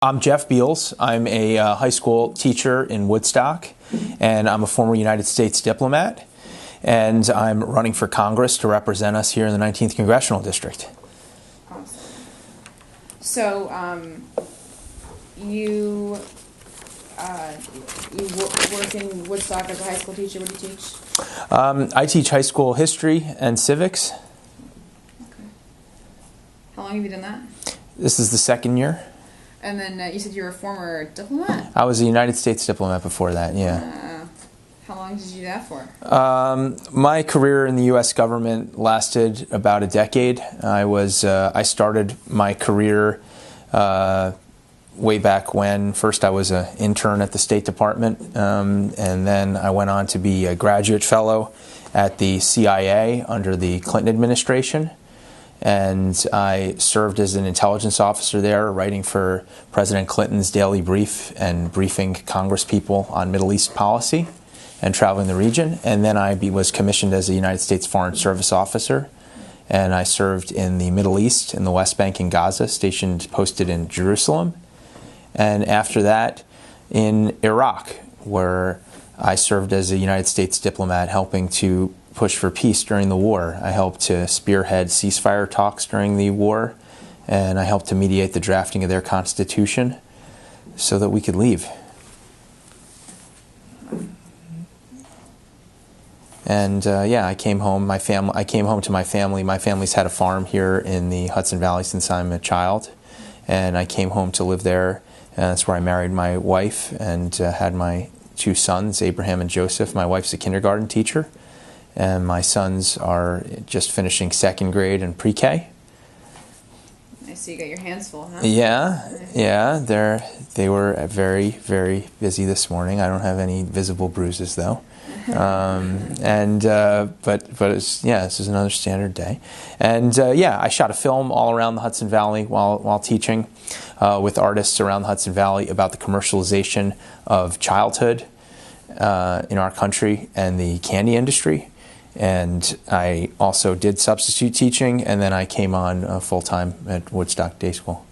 I'm Jeff Beals. I'm a high school teacher in Woodstock, and I'm a former United States diplomat, and I'm running for Congress to represent us here in the 19th Congressional District. Awesome. So, you work in Woodstock as a high school teacher. What do you teach? I teach high school history and civics. Okay. How long have you done that? This is the second year. And then you said you were a former diplomat? I was a United States diplomat before that, yeah. How long did you do that for? My career in the U.S. government lasted about a decade. I started my career way back when. First I was an intern at the State Department, and then I went on to be a graduate fellow at the CIA under the Clinton administration. And I served as an intelligence officer there, writing for President Clinton's daily brief and briefing Congress people on Middle East policy and traveling the region. And then I was commissioned as a United States Foreign Service officer, and I served in the Middle East, in the West Bank and Gaza, posted in Jerusalem. And after that, in Iraq, where I served as a United States diplomat helping to push for peace during the war. I helped to spearhead ceasefire talks during the war, and I helped to mediate the drafting of their constitution so that we could leave. And I came home. I came home to my family. My family's had a farm here in the Hudson Valley since I'm a child, and I came home to live there. And that's where I married my wife and had my two sons, Abraham and Joseph. My wife's a kindergarten teacher, and my sons are just finishing second grade and pre-K. I see you got your hands full, huh? Yeah. They were very, very busy this morning. I don't have any visible bruises though. But it's, this is another standard day. And I shot a film all around the Hudson Valley while teaching with artists around the Hudson Valley about the commercialization of childhood in our country and the candy industry. And I also did substitute teaching, and then I came on full-time at Woodstock Day School.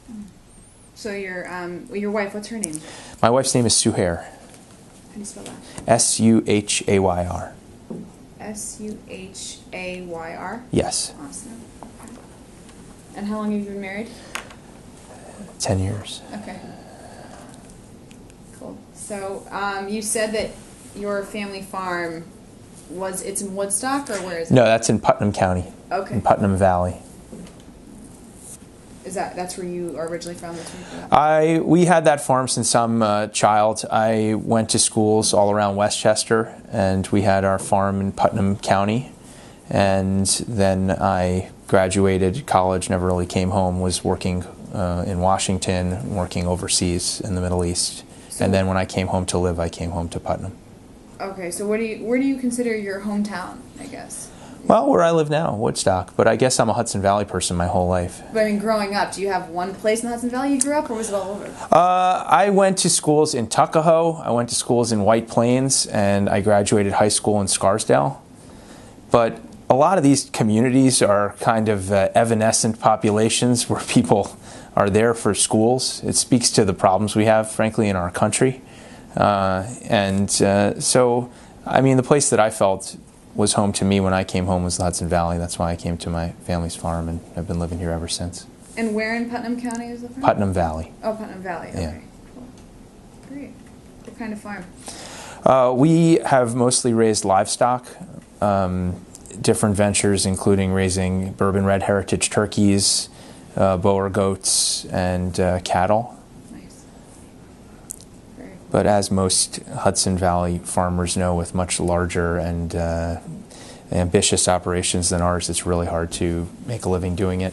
So your wife, what's her name? My wife's name is Suhair. How do you spell that? S-U-H-A-Y-R. S-U-H-A-Y-R? Yes. Awesome. Okay. And how long have you been married? 10 years. Okay. Cool. So you said that your family farm it's in Woodstock, or where is it? No, that's in Putnam County. Okay. In Putnam Valley. That's where you are originally from? We had that farm since I'm a child. I went to schools all around Westchester, and we had our farm in Putnam County. And then I graduated college, never really came home, was working in Washington, working overseas in the Middle East. And then when I came home to live, I came home to Putnam. Okay, so where do you consider your hometown, I guess? Well, where I live now, Woodstock, but I guess I'm a Hudson Valley person my whole life. But I mean, growing up, do you have one place in the Hudson Valley you grew up, or was it all over? I went to schools in Tuckahoe, I went to schools in White Plains, and I graduated high school in Scarsdale. But a lot of these communities are kind of evanescent populations where people are there for schools. It speaks to the problems we have, frankly, in our country. So, I mean, the place that I felt was home to me when I came home was the Hudson Valley. That's why I came to my family's farm, and I've been living here ever since. And where in Putnam County is the farm? Putnam Valley. Oh, Putnam Valley. Okay. Yeah. Cool. Great. What kind of farm? We have mostly raised livestock, different ventures including raising bourbon red heritage turkeys, Boer goats, and cattle. But as most Hudson Valley farmers know, with much larger and ambitious operations than ours, it's really hard to make a living doing it.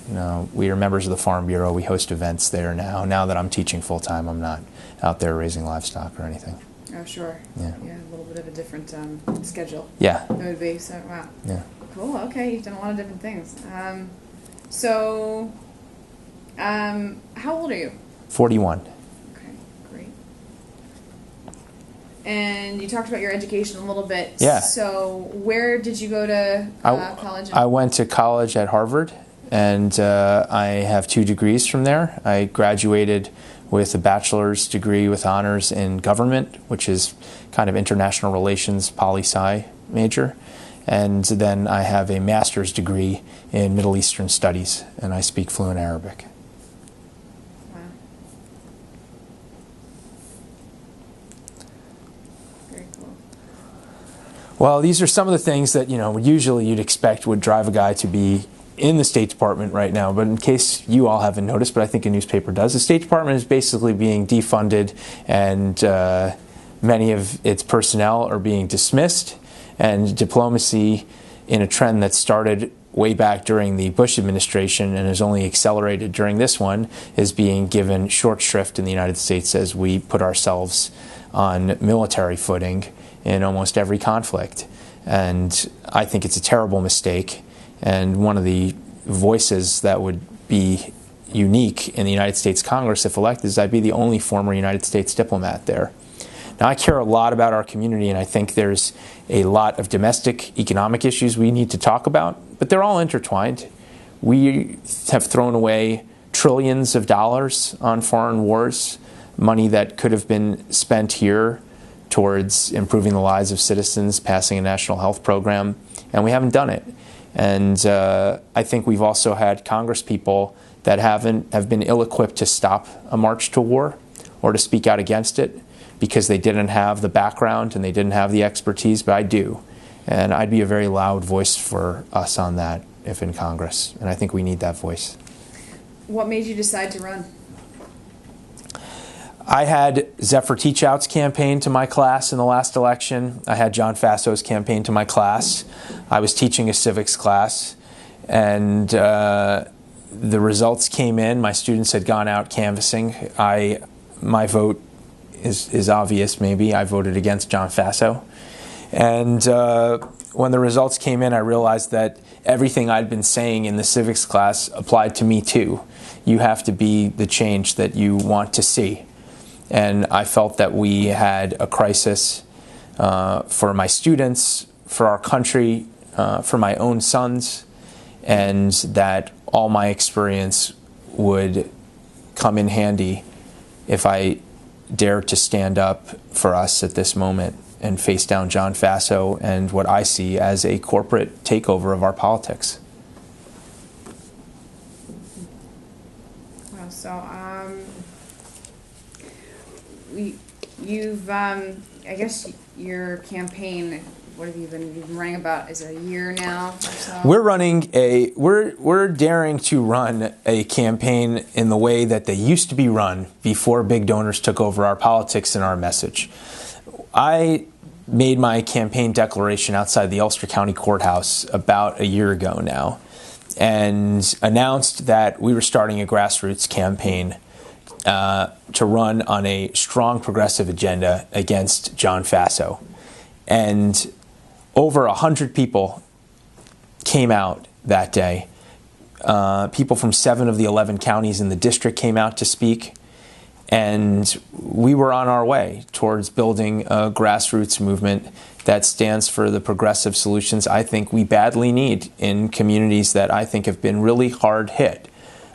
We are members of the Farm Bureau. We host events there now. Now that I'm teaching full-time, I'm not out there raising livestock or anything. Oh, sure. Yeah, a little bit of a different schedule. Yeah. It would be. So, wow. Yeah. Cool. Okay, you've done a lot of different things. How old are you? 41. And you talked about your education a little bit. Yeah. So where did you go to college? I went to college at Harvard, and I have 2 degrees from there. I graduated with a bachelor's degree with honors in government, which is kind of international relations, poli-sci major. And then I have a master's degree in Middle Eastern studies, and I speak fluent Arabic. Wow. Very cool. Well, these are some of the things that, usually you'd expect would drive a guy to be in the State Department right now. But in case you all haven't noticed, but I think a newspaper does, the State Department is basically being defunded, and many of its personnel are being dismissed. And diplomacy, in a trend that started way back during the Bush administration and has only accelerated during this one, is being given short shrift in the United States as we put ourselves on military footing in almost every conflict. And I think it's a terrible mistake. And one of the voices that would be unique in the United States Congress, if elected, is I'd be the only former United States diplomat there. Now, I care a lot about our community, and I think there's a lot of domestic economic issues we need to talk about, but they're all intertwined. We have thrown away trillions of dollars on foreign wars, money that could have been spent here towards improving the lives of citizens, passing a national health program, and we haven't done it. And I think we've also had Congress people that have been ill-equipped to stop a march to war or to speak out against it, because they didn't have the background and they didn't have the expertise, but I do. And I'd be a very loud voice for us on that if in Congress, and I think we need that voice. What made you decide to run? I had Zephyr Teachout's campaign to my class in the last election. I had John Fasso's campaign to my class. I was teaching a civics class, and the results came in. My students had gone out canvassing. My vote is obvious, maybe. I voted against John Fasso. And when the results came in, I realized that everything I'd been saying in the civics class applied to me too. You have to be the change that you want to see. And I felt that we had a crisis for my students, for our country, for my own sons, and that all my experience would come in handy if I dared to stand up for us at this moment and face down John Fasso and what I see as a corporate takeover of our politics. Wow, so you've I guess your campaign, what have you been running about? Is it a year now or so? We're daring to run a campaign in the way that they used to be run before big donors took over our politics and our message. I made my campaign declaration outside the Ulster County Courthouse about a year ago now, and announced that we were starting a grassroots campaign to run on a strong progressive agenda against John Fasso. And over 100 people came out that day. People from 7 of the 11 counties in the district came out to speak. And we were on our way towards building a grassroots movement that stands for the progressive solutions I think we badly need in communities that I think have been really hard hit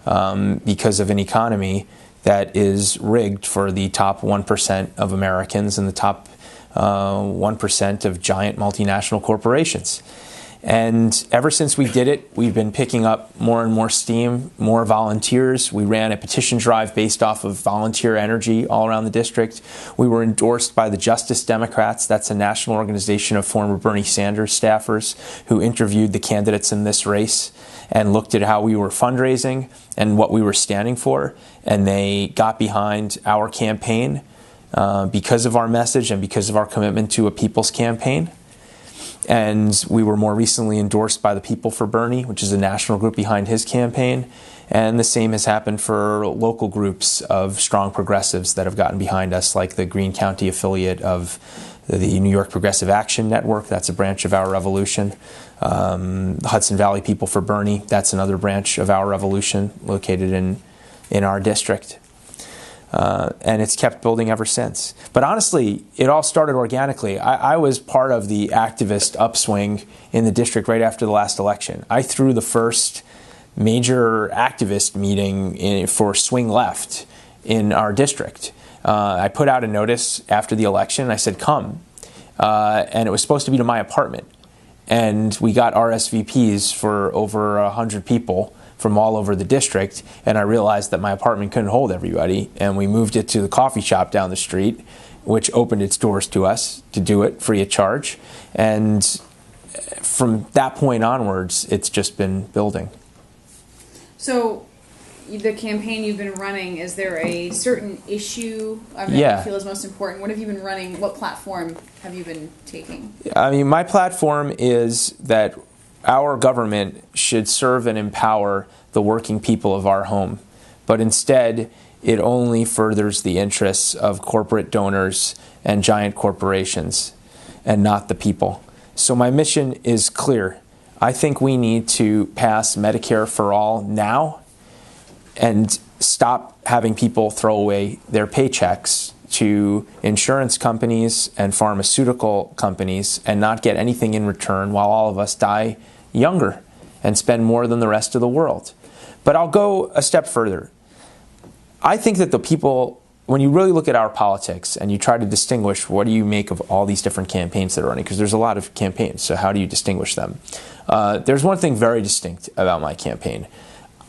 because of an economy that is rigged for the top 1% of Americans and the top 1% of giant multinational corporations. And ever since we did it, we've been picking up more and more steam, more volunteers. We ran a petition drive based off of volunteer energy all around the district. We were endorsed by the Justice Democrats. That's a national organization of former Bernie Sanders staffers who interviewed the candidates in this race and looked at how we were fundraising and what we were standing for. And they got behind our campaign because of our message and because of our commitment to a people's campaign. And we were more recently endorsed by the People for Bernie, which is a national group behind his campaign. And the same has happened for local groups of strong progressives that have gotten behind us, like the Greene County affiliate of the New York Progressive Action Network. That's a branch of our revolution. The Hudson Valley People for Bernie, that's another branch of our revolution located in our district. And it's kept building ever since. But honestly, it all started organically. I was part of the activist upswing in the district right after the last election. I threw the first major activist meeting for swing left in our district. I put out a notice after the election. I said, come. And it was supposed to be to my apartment. And we got RSVPs for over 100 people from all over the district. And I realized that my apartment couldn't hold everybody. And we moved it to the coffee shop down the street, which opened its doors to us to do it free of charge. And from that point onwards, it's just been building. So the campaign you've been running, is there a certain issue that you feel is most important? What have you been running? What platform have you been taking? I mean, my platform is that our government should serve and empower the working people of our home. But instead, it only furthers the interests of corporate donors and giant corporations and not the people. So my mission is clear. I think we need to pass Medicare for all now and stop having people throw away their paychecks to insurance companies and pharmaceutical companies and not get anything in return while all of us die younger and spend more than the rest of the world. But I'll go a step further. I think that the people, when you really look at our politics and you try to distinguish what do you make of all these different campaigns that are running, because there's a lot of campaigns, so how do you distinguish them? There's one thing very distinct about my campaign.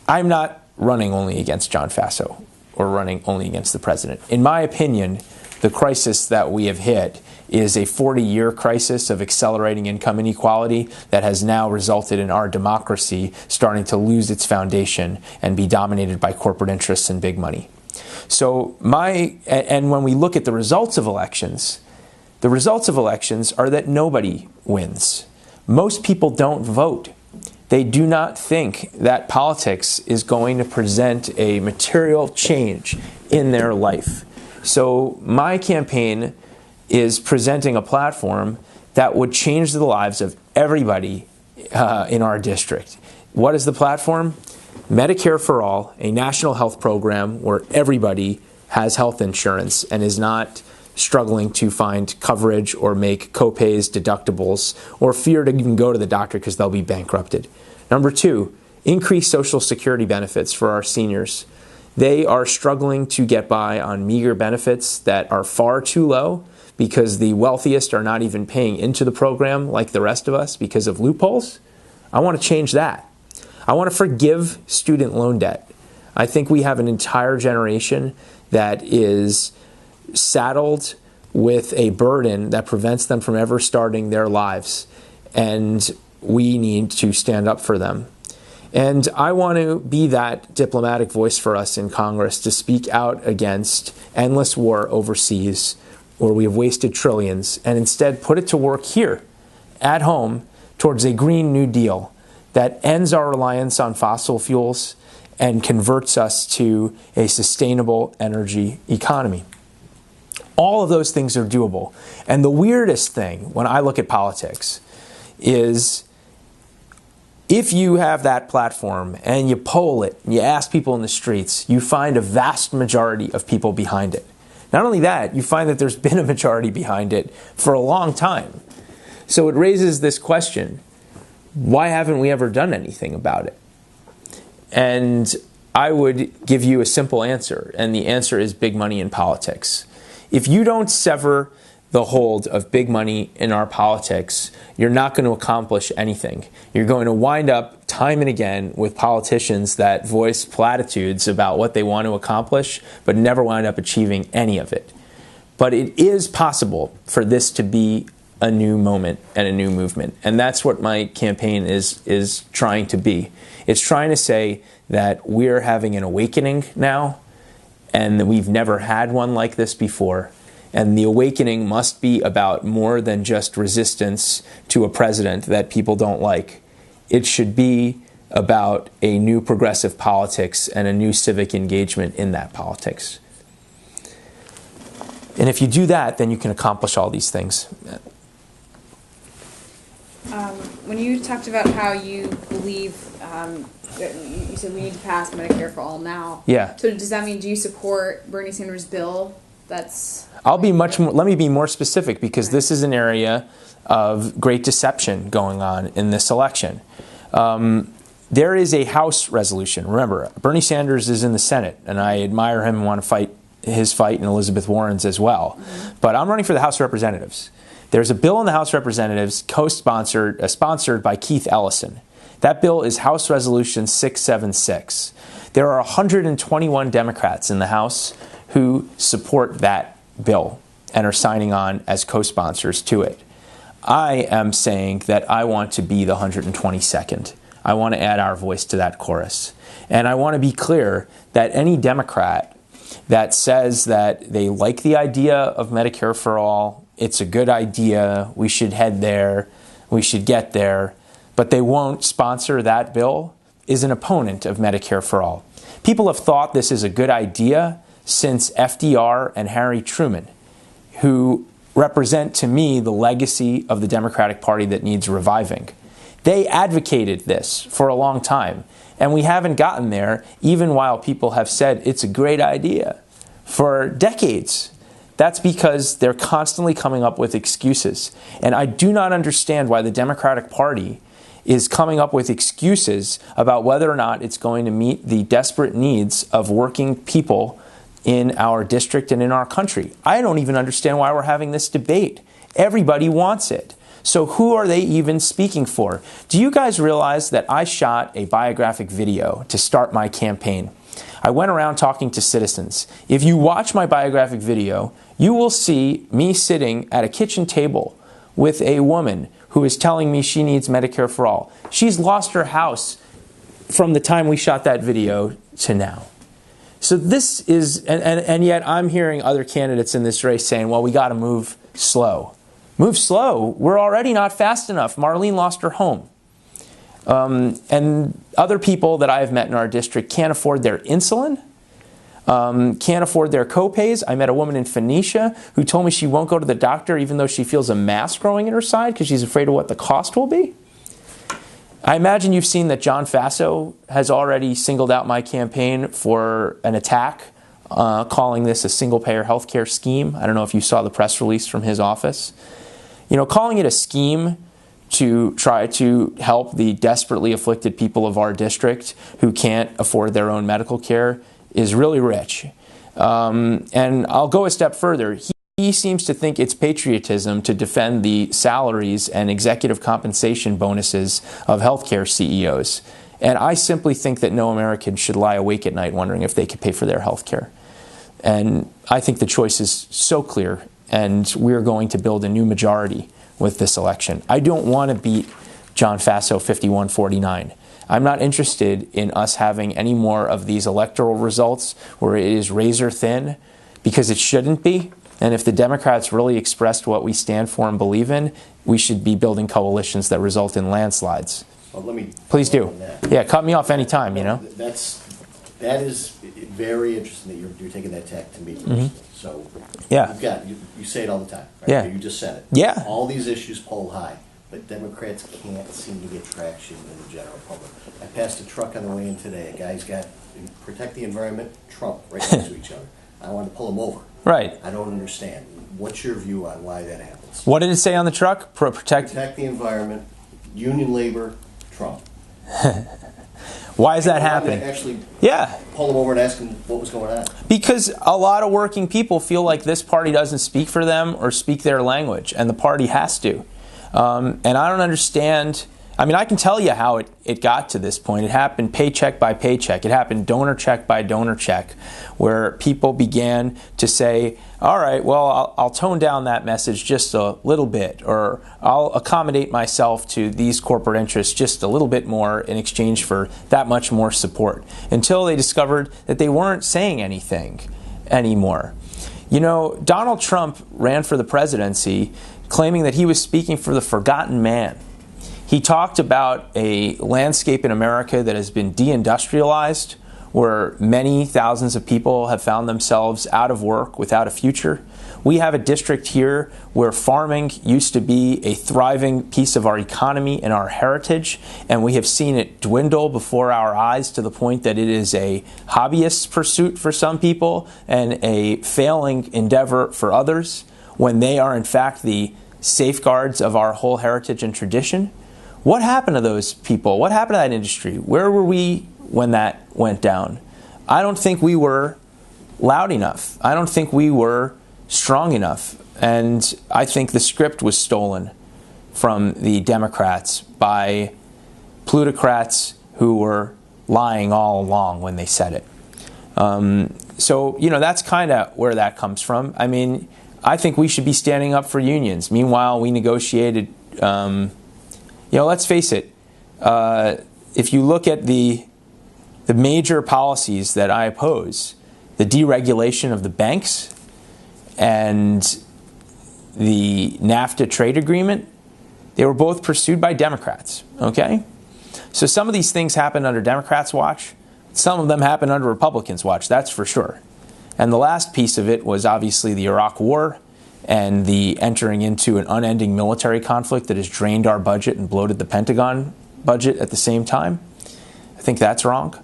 I'm not running only against John Faso or running only against the president. In my opinion, the crisis that we have hit is a 40-year crisis of accelerating income inequality that has now resulted in our democracy starting to lose its foundation and be dominated by corporate interests and big money. So and when we look at the results of elections are that nobody wins. Most people don't vote. They do not think that politics is going to present a material change in their life. So my campaign is presenting a platform that would change the lives of everybody in our district. What is the platform? Medicare for All, a national health program where everybody has health insurance and is not struggling to find coverage or make copays, deductibles, or fear to even go to the doctor because they'll be bankrupted. Number two, increase Social Security benefits for our seniors. They are struggling to get by on meager benefits that are far too low because the wealthiest are not even paying into the program like the rest of us because of loopholes. I want to change that. I want to forgive student loan debt. I think we have an entire generation that is saddled with a burden that prevents them from ever starting their lives, and we need to stand up for them. And I want to be that diplomatic voice for us in Congress to speak out against endless war overseas where we have wasted trillions and instead put it to work here at home towards a Green New Deal that ends our reliance on fossil fuels and converts us to a sustainable energy economy. All of those things are doable. And the weirdest thing when I look at politics is if you have that platform and you poll it and you ask people in the streets, you find a vast majority of people behind it. Not only that, you find that there's been a majority behind it for a long time. So it raises this question, why haven't we ever done anything about it? And I would give you a simple answer, and the answer is big money in politics. If you don't sever the hold of big money in our politics, you're not going to accomplish anything. You're going to wind up time and again with politicians that voice platitudes about what they want to accomplish, but never wind up achieving any of it. But it is possible for this to be a new moment and a new movement. And that's what my campaign is trying to be. It's trying to say that we're having an awakening now, and that we've never had one like this before. And the awakening must be about more than just resistance to a president that people don't like. It should be about a new progressive politics and a new civic engagement in that politics. And if you do that, then you can accomplish all these things. When you talked about how you believe, you said we need to pass Medicare for All now. Yeah. So does that mean, do you support Bernie Sanders' bill? Let me be more specific, because this is an area of great deception going on in this election. There is a House resolution. Remember, Bernie Sanders is in the Senate, and I admire him and want to fight his fight and Elizabeth Warren's as well. But I'm running for the House of Representatives. There's a bill in the House of Representatives co-sponsored, sponsored by Keith Ellison. That bill is House Resolution 676. There are 121 Democrats in the House who support that bill and are signing on as co-sponsors to it. I am saying that I want to be the 122nd. I want to add our voice to that chorus. And I want to be clear that any Democrat that says that they like the idea of Medicare for all, it's a good idea, we should head there, we should get there, but they won't sponsor that bill, is an opponent of Medicare for all. People have thought this is a good idea since FDR and Harry Truman, who represent to me the legacy of the Democratic Party that needs reviving. They advocated this for a long time, and we haven't gotten there, even while people have said it's a great idea for decades. That's because they're constantly coming up with excuses. And I do not understand why the Democratic Party is coming up with excuses about whether or not it's going to meet the desperate needs of working people in our district and in our country. I don't even understand why we're having this debate. Everybody wants it. So who are they even speaking for? Do you guys realize that I shot a biographic video to start my campaign? I went around talking to citizens. If you watch my biographic video, you will see me sitting at a kitchen table with a woman who is telling me she needs Medicare for all. She's lost her house from the time we shot that video to now. So this is, and yet I'm hearing other candidates in this race saying, well, we got to move slow. Move slow? We're already not fast enough. Marlene lost her home. And other people that I have met in our district can't afford their insulin, can't afford their co-pays. I met a woman in Phoenicia who told me she won't go to the doctor even though she feels a mass growing in her side because she's afraid of what the cost will be. I imagine you've seen that John Faso has already singled out my campaign for an attack, calling this a single-payer health care scheme. I don't know if you saw the press release from his office. You know, calling it a scheme to try to help the desperately afflicted people of our district who can't afford their own medical care is really rich. And I'll go a step further. He seems to think it's patriotism to defend the salaries and executive compensation bonuses of healthcare CEOs. And I simply think that no American should lie awake at night wondering if they could pay for their health care. And I think the choice is so clear, and we're going to build a new majority with this election. I don't want to beat John Faso 51-49. I'm not interested in us having any more of these electoral results where it is razor thin, because it shouldn't be. And if the Democrats really expressed what we stand for and believe in, we should be building coalitions that result in landslides. Well, let me please do. Yeah, cut me off anytime, you know. That is very interesting that you're taking that tack to me personally. So yeah, you say it all the time. Right? Yeah, you just said it. Yeah, all these issues poll high, but Democrats can't seem to get traction in the general public. I passed a truck on the way in today. A guy's got protect the environment, Trump right next to each other. I wanted to pull him over. Right. I don't understand. What's your view on why that happens? What did it say on the truck? Protect the environment, union labor, Trump. Why is that happening? Actually, yeah, pull them over and ask them what was going on. Because a lot of working people feel like this party doesn't speak for them or speak their language, and the party has to. And I don't understand. I mean, I can tell you how it got to this point. It happened paycheck by paycheck. It happened donor check by donor check, where people began to say, all right, well, I'll tone down that message just a little bit, or I'll accommodate myself to these corporate interests just a little bit more in exchange for that much more support, until they discovered that they weren't saying anything anymore. You know, Donald Trump ran for the presidency claiming that he was speaking for the forgotten man. He talked about a landscape in America that has been deindustrialized, where many thousands of people have found themselves out of work, without a future. We have a district here where farming used to be a thriving piece of our economy and our heritage, and we have seen it dwindle before our eyes to the point that it is a hobbyist pursuit for some people and a failing endeavor for others, when they are in fact the safeguards of our whole heritage and tradition. What happened to those people? What happened to that industry? Where were we when that went down? I don't think we were loud enough. I don't think we were strong enough. And I think the script was stolen from the Democrats by plutocrats who were lying all along when they said it. So, that's kind of where that comes from. I mean, I think we should be standing up for unions. Meanwhile, we negotiated, let's face it, if you look at the major policies that I oppose, the deregulation of the banks and the NAFTA trade agreement, they were both pursued by Democrats, okay? So some of these things happened under Democrats' watch. Some of them happened under Republicans' watch, that's for sure. And the last piece of it was obviously the Iraq War and the entering into an unending military conflict that has drained our budget and bloated the Pentagon budget at the same time. I think that's wrong.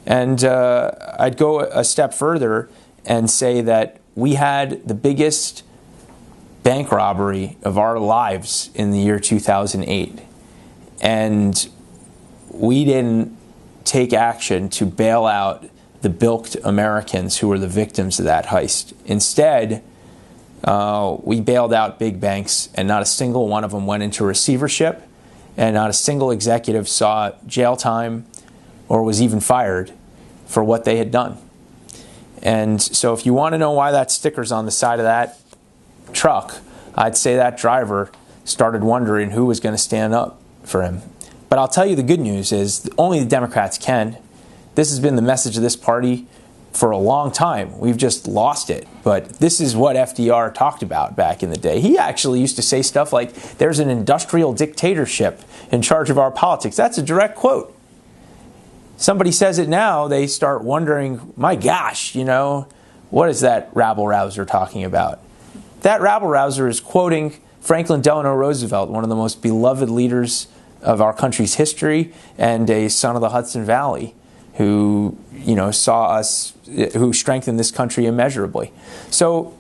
And I'd go a step further and say that we had the biggest bank robbery of our lives in the year 2008. And we didn't take action to bail out the bilked Americans who were the victims of that heist. Instead, we bailed out big banks, and not a single one of them went into receivership, and not a single executive saw jail time or was even fired for what they had done. And so if you want to know why that sticker's on the side of that truck, I'd say that driver started wondering who was going to stand up for him. But I'll tell you the good news is only the Democrats can. This has been the message of this party for a long time. We've just lost it. But this is what FDR talked about back in the day. He actually used to say stuff like, there's an industrial dictatorship in charge of our politics. That's a direct quote. Somebody says it now, they start wondering, my gosh, what is that rabble-rouser talking about? That rabble-rouser is quoting Franklin Delano Roosevelt, one of the most beloved leaders of our country's history and a son of the Hudson Valley who, who strengthened this country immeasurably. So,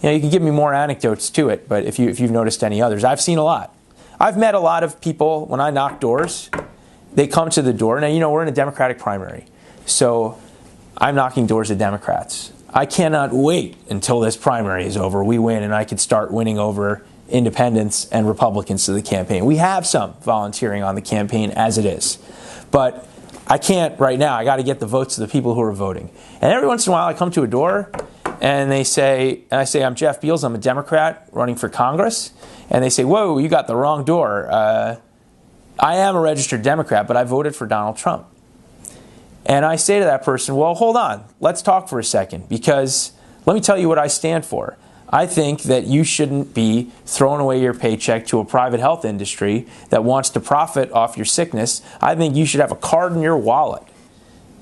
you can give me more anecdotes to it, but if you've noticed any others, I've seen a lot. I've met a lot of people when I knock doors. They come to the door. Now, we're in a Democratic primary, so I'm knocking doors at Democrats. I cannot wait until this primary is over. We win, and I can start winning over independents and Republicans to the campaign. We have some volunteering on the campaign as it is. But I can't right now. I got to get the votes of the people who are voting. And every once in a while I come to a door and I say, I'm Jeff Beals, I'm a Democrat running for Congress. And they say, whoa, you got the wrong door. I am a registered Democrat, but I voted for Donald Trump. And I say to that person, well, hold on, let's talk for a second, because let me tell you what I stand for. I think that you shouldn't be throwing away your paycheck to a private health industry that wants to profit off your sickness. I think you should have a card in your wallet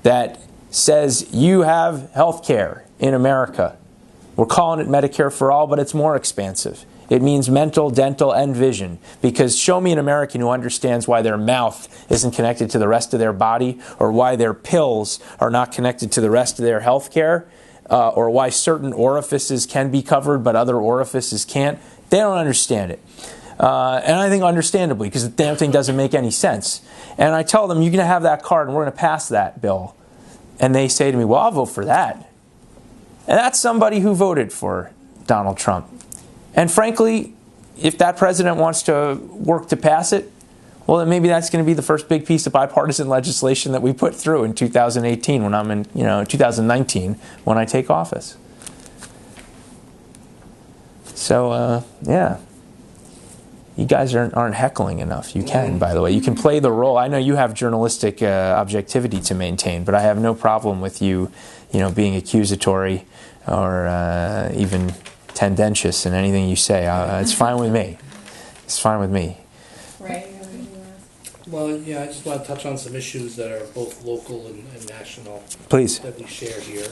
that says you have health care in America. We're calling it Medicare for all, but it's more expansive. It means mental, dental, and vision. Because show me an American who understands why their mouth isn't connected to the rest of their body, or why their pills are not connected to the rest of their health care, or why certain orifices can be covered but other orifices can't. They don't understand it. And I think understandably, because the damn thing doesn't make any sense. And I tell them, you can have that card and we're going to pass that bill. And they say to me, well, I'll vote for that. And that's somebody who voted for Donald Trump. And frankly, if that president wants to work to pass it, well, then maybe that's going to be the first big piece of bipartisan legislation that we put through in 2018 when I'm in, 2019 when I take office. So, yeah. You guys aren't heckling enough. You can, by the way. You can play the role. I know you have journalistic objectivity to maintain, but I have no problem with you, being accusatory or even tendentious in anything you say. It's fine with me. It's fine with me. Right. Well, yeah, I just want to touch on some issues that are both local and national. Please. That we share here.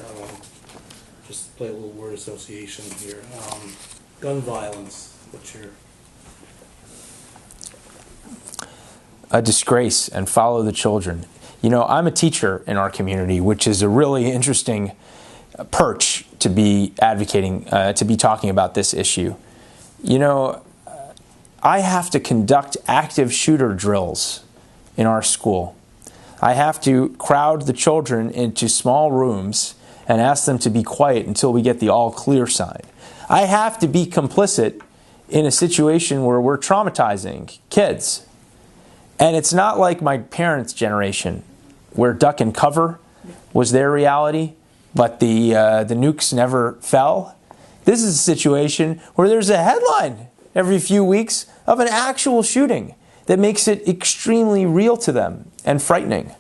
Just play a little word association here. Gun violence. What's your... A disgrace, and follow the children. I'm a teacher in our community, which is a really interesting perch to be advocating, to be talking about this issue. I have to conduct active shooter drills in our school. I have to crowd the children into small rooms and ask them to be quiet until we get the all clear sign. I have to be complicit in a situation where we're traumatizing kids. And it's not like my parents' generation, where duck and cover was their reality, but the nukes never fell. This is a situation where there's a headline every few weeks of an actual shooting that makes it extremely real to them and frightening.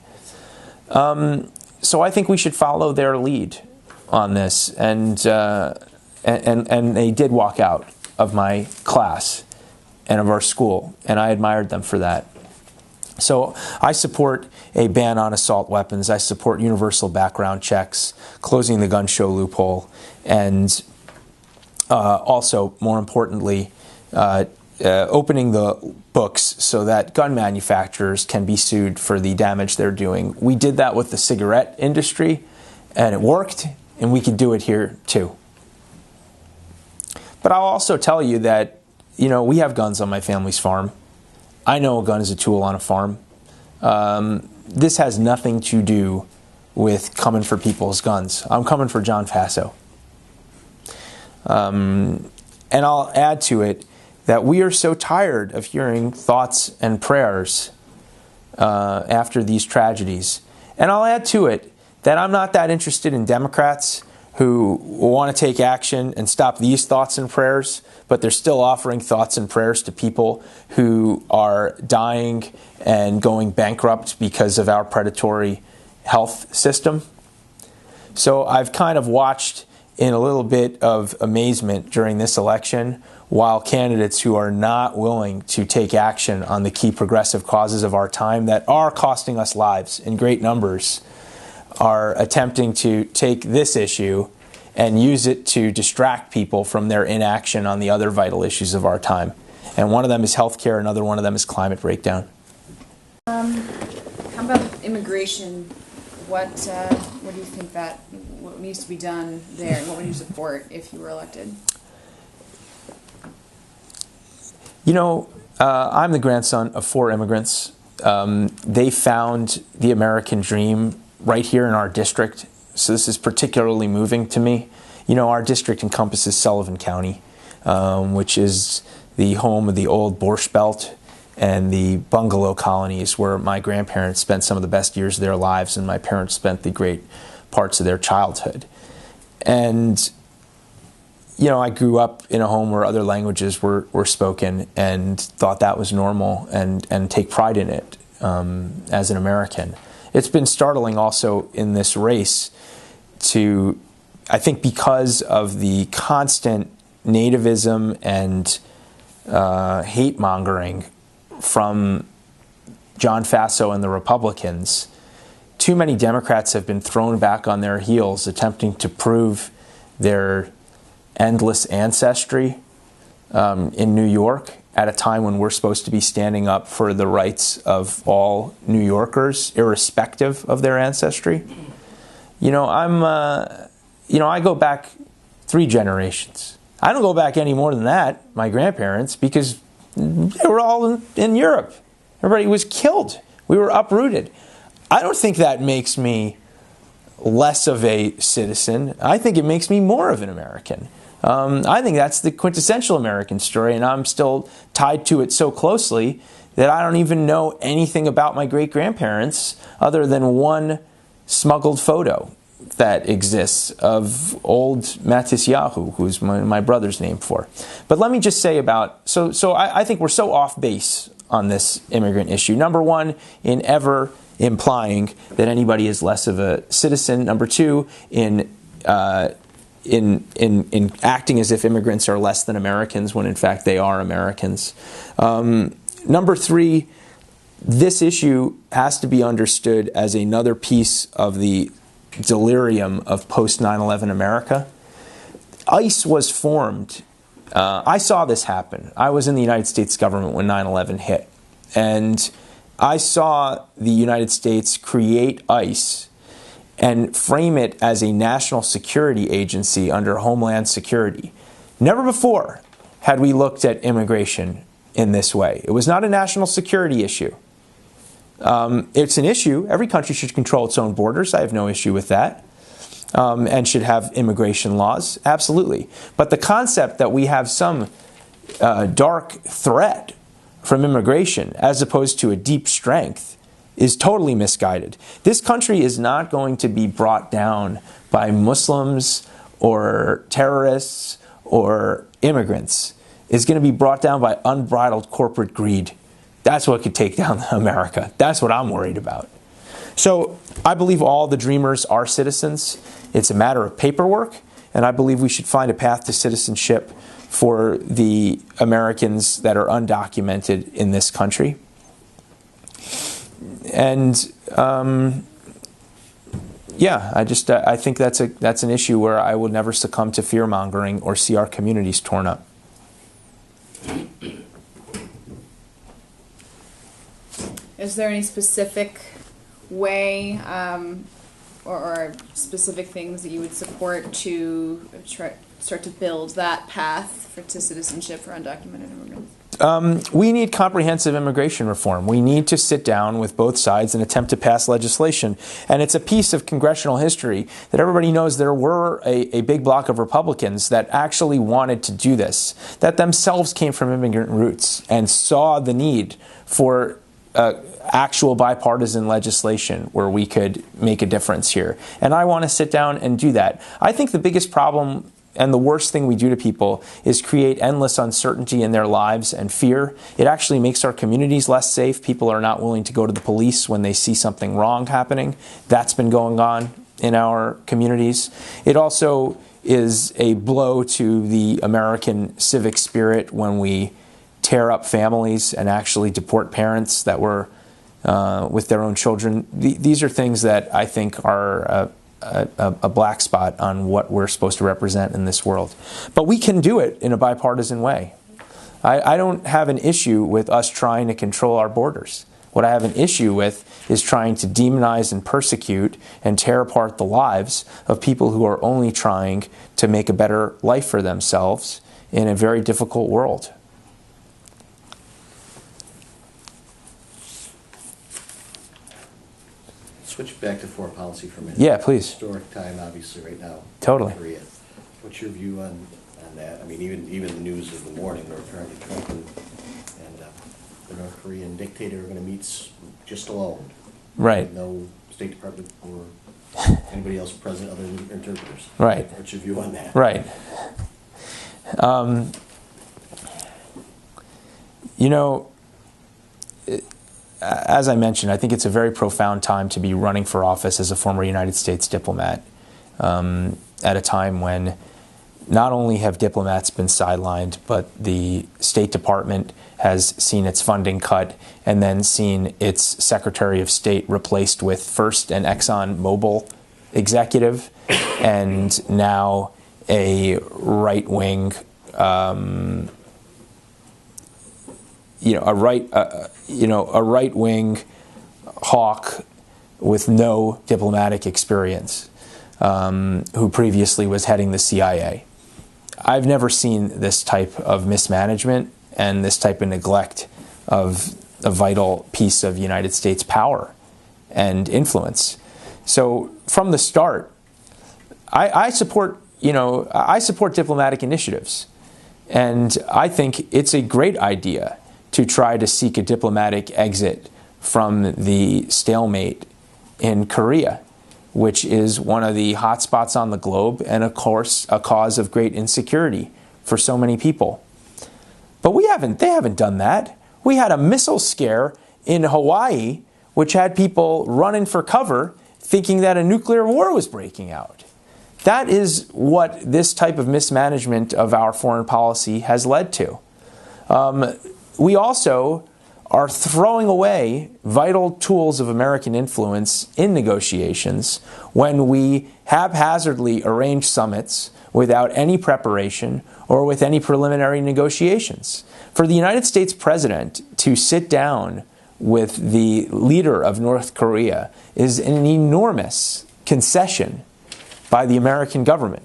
So I think we should follow their lead on this, and they did walk out of my class and of our school, and I admired them for that. So I support a ban on assault weapons. I support universal background checks, closing the gun show loophole, and also, more importantly, opening the books so that gun manufacturers can be sued for the damage they're doing. We did that with the cigarette industry, and it worked, and we could do it here too. But I'll also tell you that, we have guns on my family's farm. I know a gun is a tool on a farm. This has nothing to do with coming for people's guns. I'm coming for John Faso. And I'll add to it that we are so tired of hearing thoughts and prayers after these tragedies. And I'll add to it that I'm not that interested in Democrats who want to take action and stop these thoughts and prayers, but they're still offering thoughts and prayers to people who are dying and going bankrupt because of our predatory health system. So I've kind of watched in a little bit of amazement during this election while candidates who are not willing to take action on the key progressive causes of our time that are costing us lives in great numbers are attempting to take this issue and use it to distract people from their inaction on the other vital issues of our time. And one of them is healthcare, another one of them is climate breakdown. How about immigration? What do you think what needs to be done there, and what would you support if you were elected? I'm the grandson of 4 immigrants. They found the American dream right here in our district, so this is particularly moving to me. Our district encompasses Sullivan County, which is the home of the old Borscht Belt and the bungalow colonies where my grandparents spent some of the best years of their lives and my parents spent the great parts of their childhood. And, I grew up in a home where other languages were spoken and thought that was normal and take pride in it as an American. It's been startling also in this race to, I think because of the constant nativism and hate-mongering from John Faso and the Republicans, too many Democrats have been thrown back on their heels attempting to prove their endless ancestry in New York at a time when we're supposed to be standing up for the rights of all New Yorkers, irrespective of their ancestry. I go back 3 generations. I don't go back any more than that, my grandparents, because they were all in Europe. Everybody was killed. We were uprooted. I don't think that makes me less of a citizen. I think it makes me more of an American. I think that's the quintessential American story, and I'm still tied to it so closely that I don't even know anything about my great-grandparents other than one smuggled photo that exists of old Matisyahu, who's my brother's name for. But let me just say I think we're so off base on this immigrant issue. Number one, in ever implying that anybody is less of a citizen. Number two, in acting as if immigrants are less than Americans when in fact they are Americans. Number three, this issue has to be understood as another piece of the delirium of post 9/11 America. ICE was formed. I saw this happen. I was in the United States government when 9/11 hit. And I saw the United States create ICE and frame it as a national security agency under Homeland Security. Never before had we looked at immigration in this way. It was not a national security issue. It's an issue. Every country should control its own borders. I have no issue with that. And should have immigration laws, absolutely. But the concept that we have some dark threat from immigration as opposed to a deep strength is totally misguided. This country is not going to be brought down by Muslims or terrorists or immigrants. It's going to be brought down by unbridled corporate greed. That's what could take down America. That's what I'm worried about. So I believe all the dreamers are citizens. It's a matter of paperwork, and I believe we should find a path to citizenship for the Americans that are undocumented in this country. And yeah, I think that's an issue where I will never succumb to fear-mongering or see our communities torn up. Is there any specific way or specific things that you would support to start to build that path to citizenship for undocumented immigrants? We need comprehensive immigration reform. We need to sit down with both sides and attempt to pass legislation. And it's a piece of congressional history that everybody knows there were a big block of Republicans that actually wanted to do this, that themselves came from immigrant roots and saw the need for actual bipartisan legislation where we could make a difference here. And I want to sit down and do that. I think the biggest problem and the worst thing we do to people is create endless uncertainty in their lives and fear. It actually makes our communities less safe. People are not willing to go to the police when they see something wrong happening. That's been going on in our communities. It also is a blow to the American civic spirit when we tear up families and actually deport parents that were with their own children. These are things that I think are a black spot on what we're supposed to represent in this world. But we can do it in a bipartisan way. I don't have an issue with us trying to control our borders. What I have an issue with is trying to demonize and persecute and tear apart the lives of people who are only trying to make a better life for themselves in a very difficult world. Switch back to foreign policy for a minute. Yeah, please. Historic time, obviously, right now. Totally. Korea. What's your view on that? I mean, even the news of the morning, where apparently Trump and the North Korean dictator are going to meet just alone. Right. No State Department or anybody else present other than interpreters. Right. What's your view on that? Right. You know, as I mentioned, I think it's a very profound time to be running for office as a former United States diplomat at a time when not only have diplomats been sidelined, but the State Department has seen its funding cut and then seen its Secretary of State replaced with first an Exxon Mobil executive and now a right-wing a right-wing hawk with no diplomatic experience, who previously was heading the CIA. I've never seen this type of mismanagement and this type of neglect of a vital piece of United States power and influence. So from the start, I support diplomatic initiatives, and I think it's a great idea to try to seek a diplomatic exit from the stalemate in Korea, which is one of the hot spots on the globe and, of course, a cause of great insecurity for so many people. But they haven't done that. We had a missile scare in Hawaii, which had people running for cover thinking that a nuclear war was breaking out. That is what this type of mismanagement of our foreign policy has led to. We also are throwing away vital tools of American influence in negotiations when we haphazardly arrange summits without any preparation or with any preliminary negotiations. For the United States president to sit down with the leader of North Korea is an enormous concession by the American government.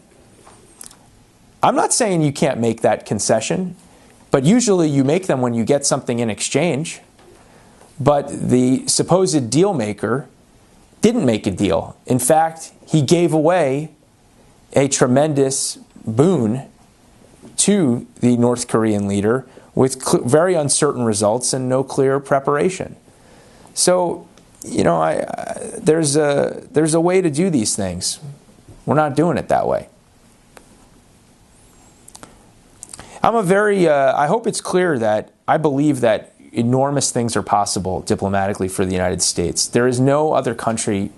I'm not saying you can't make that concession, But usually you make them when you get something in exchange. But the supposed deal maker didn't make a deal. In fact, he gave away a tremendous boon to the North Korean leader with very uncertain results and no clear preparation. So, you know, there's a way to do these things. We're not doing it that way. I hope it's clear that I believe that enormous things are possible diplomatically for the United States. There is no other country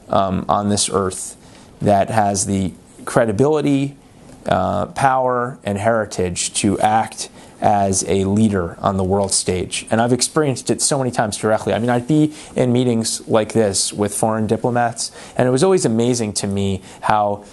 on this earth that has the credibility, power, and heritage to act as a leader on the world stage. And I've experienced it so many times directly. I mean, I'd be in meetings like this with foreign diplomats, and it was always amazing to me how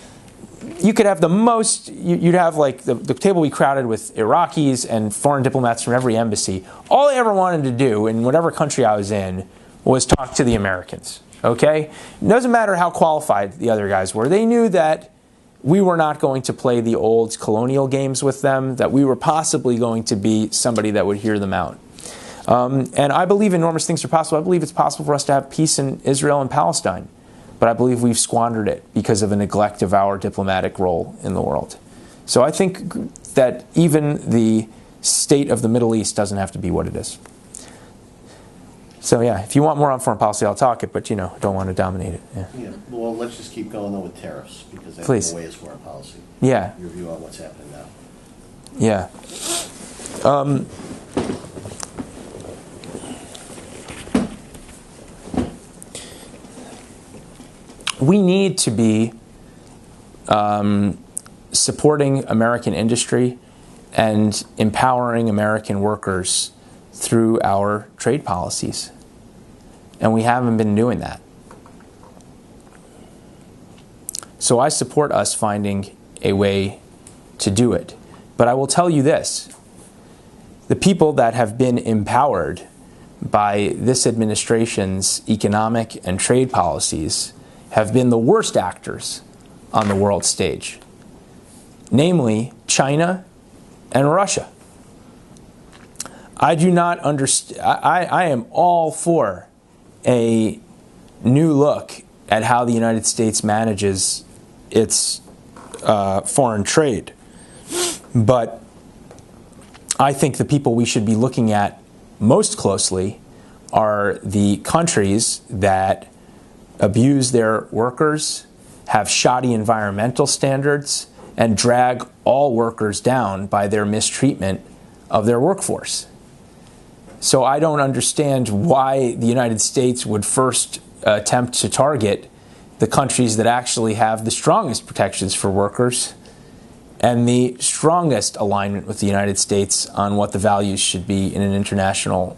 you could have the most, you'd have like the table be crowded with Iraqis and foreign diplomats from every embassy. All I ever wanted to do in whatever country I was in was talk to the Americans, okay? It doesn't matter how qualified the other guys were. They knew that we were not going to play the old colonial games with them, that we were possibly going to be somebody that would hear them out. And I believe enormous things are possible. I believe it's possible for us to have peace in Israel and Palestine. But I believe we've squandered it because of a neglect of our diplomatic role in the world. So I think that even the state of the Middle East doesn't have to be what it is. So yeah, if you want more on foreign policy, I'll talk it, but you know, don't want to dominate it. Yeah. Well, let's just keep going though with tariffs, because that's Please. the way is foreign policy. Yeah. Your view on what's happening now. Yeah. We need to be supporting American industry and empowering American workers through our trade policies. And we haven't been doing that. So I support us finding a way to do it. But I will tell you this. The people that have been empowered by this administration's economic and trade policies have been the worst actors on the world stage, namely China and Russia. I do not understand. I am all for a new look at how the United States manages its foreign trade. But I think the people we should be looking at most closely are the countries that abuse their workers, have shoddy environmental standards, and drag all workers down by their mistreatment of their workforce. So I don't understand why the United States would first attempt to target the countries that actually have the strongest protections for workers and the strongest alignment with the United States on what the values should be in an international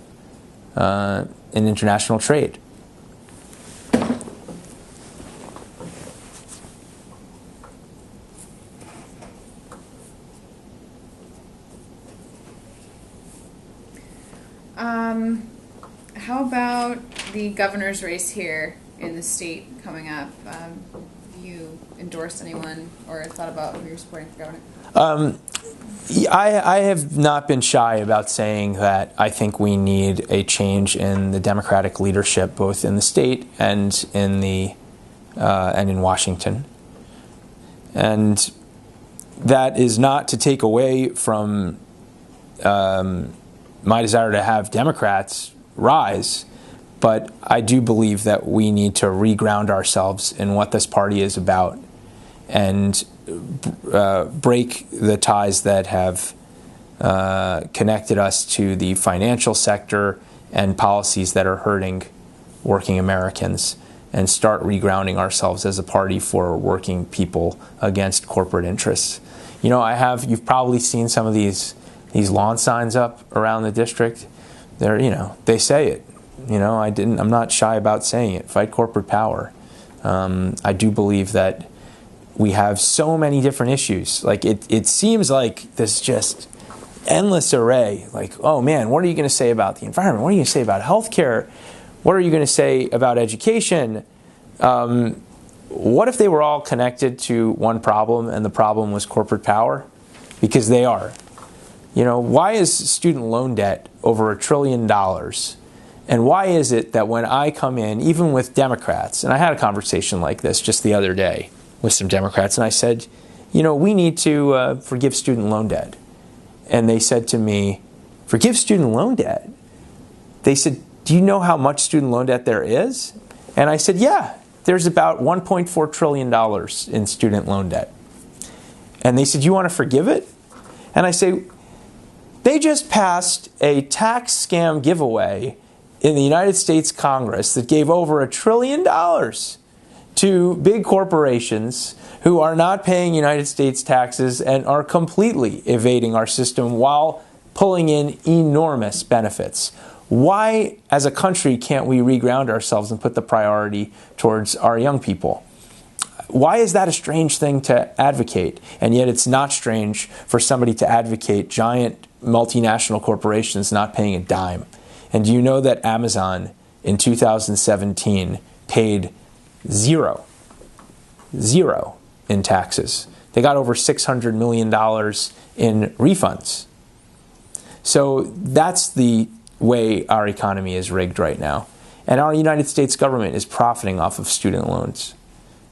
trade. How about the governor's race here in the state coming up? Have you endorsed anyone or thought about who you're supporting for governor? I have not been shy about saying that I think we need a change in the Democratic leadership, both in the state and in Washington. And that is not to take away from my desire to have Democrats rise, but I do believe that we need to reground ourselves in what this party is about and break the ties that have connected us to the financial sector and policies that are hurting working Americans, and start regrounding ourselves as a party for working people against corporate interests. You know, you've probably seen some of these lawn signs up around the district. They say it. I'm not shy about saying it. Fight corporate power. I do believe that we have so many different issues. Like it seems like this just endless array. Like, oh man, what are you going to say about the environment? What are you going to say about healthcare? What are you going to say about education? What if they were all connected to one problem, and the problem was corporate power? Because they are. Why is student loan debt over $1 trillion? And why is it that when I come in, even with Democrats, and I had a conversation like this just the other day with some Democrats, and I said, we need to forgive student loan debt. And they said to me, forgive student loan debt? They said, do you know how much student loan debt there is? And I said, yeah, there's about $1.4 trillion in student loan debt. And they said, you want to forgive it? And I say, they just passed a tax scam giveaway in the United States Congress that gave over $1 trillion to big corporations who are not paying United States taxes and are completely evading our system while pulling in enormous benefits. Why, as a country, can't we reground ourselves and put the priority towards our young people? Why is that a strange thing to advocate? And yet it's not strange for somebody to advocate giant multinational corporations not paying a dime. And do you know that Amazon in 2017 paid zero in taxes? They got over $600 million in refunds. So that's the way our economy is rigged right now. And our United States government is profiting off of student loans,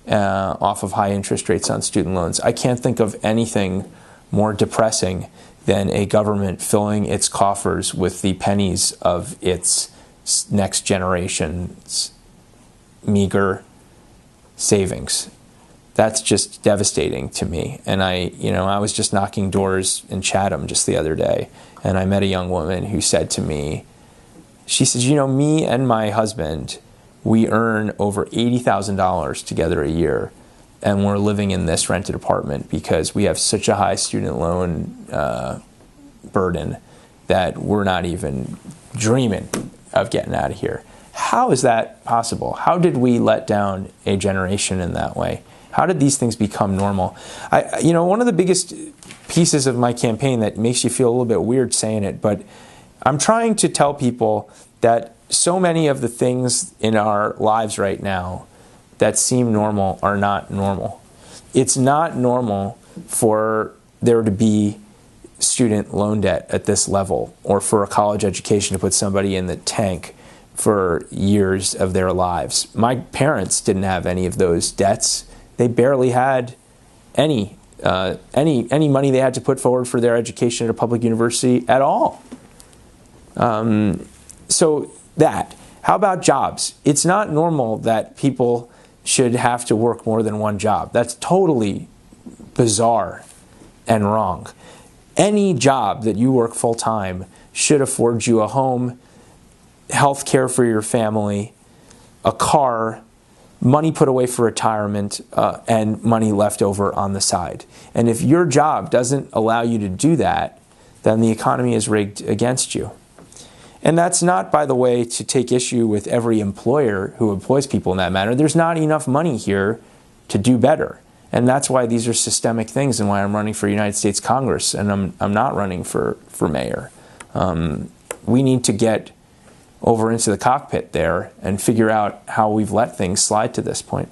off of high interest rates on student loans. I can't think of anything more depressing than a government filling its coffers with the pennies of its next generation's meager savings. That's just devastating to me. And I was just knocking doors in Chatham just the other day, and I met a young woman who said to me, she says, me and my husband, we earn over $80,000 together a year, and we're living in this rented apartment because we have such a high student loan burden that we're not even dreaming of getting out of here. How is that possible? How did we let down a generation in that way? How did these things become normal? One of the biggest pieces of my campaign that makes you feel a little bit weird saying it, but I'm trying to tell people that so many of the things in our lives right now that seem normal are not normal. It's not normal for there to be student loan debt at this level, or for a college education to put somebody in the tank for years of their lives. My parents didn't have any of those debts. They barely had any money they had to put forward for their education at a public university at all. So that. How about jobs? It's not normal that people should have to work more than one job. That's totally bizarre and wrong. Any job that you work full-time should afford you a home, health care for your family, a car, money put away for retirement, and money left over on the side. And if your job doesn't allow you to do that, then the economy is rigged against you. And that's not, by the way, to take issue with every employer who employs people in that manner. There's not enough money here to do better. And that's why these are systemic things and why I'm running for United States Congress and I'm not running for mayor. We need to get over into the cockpit there and figure out how we've let things slide to this point.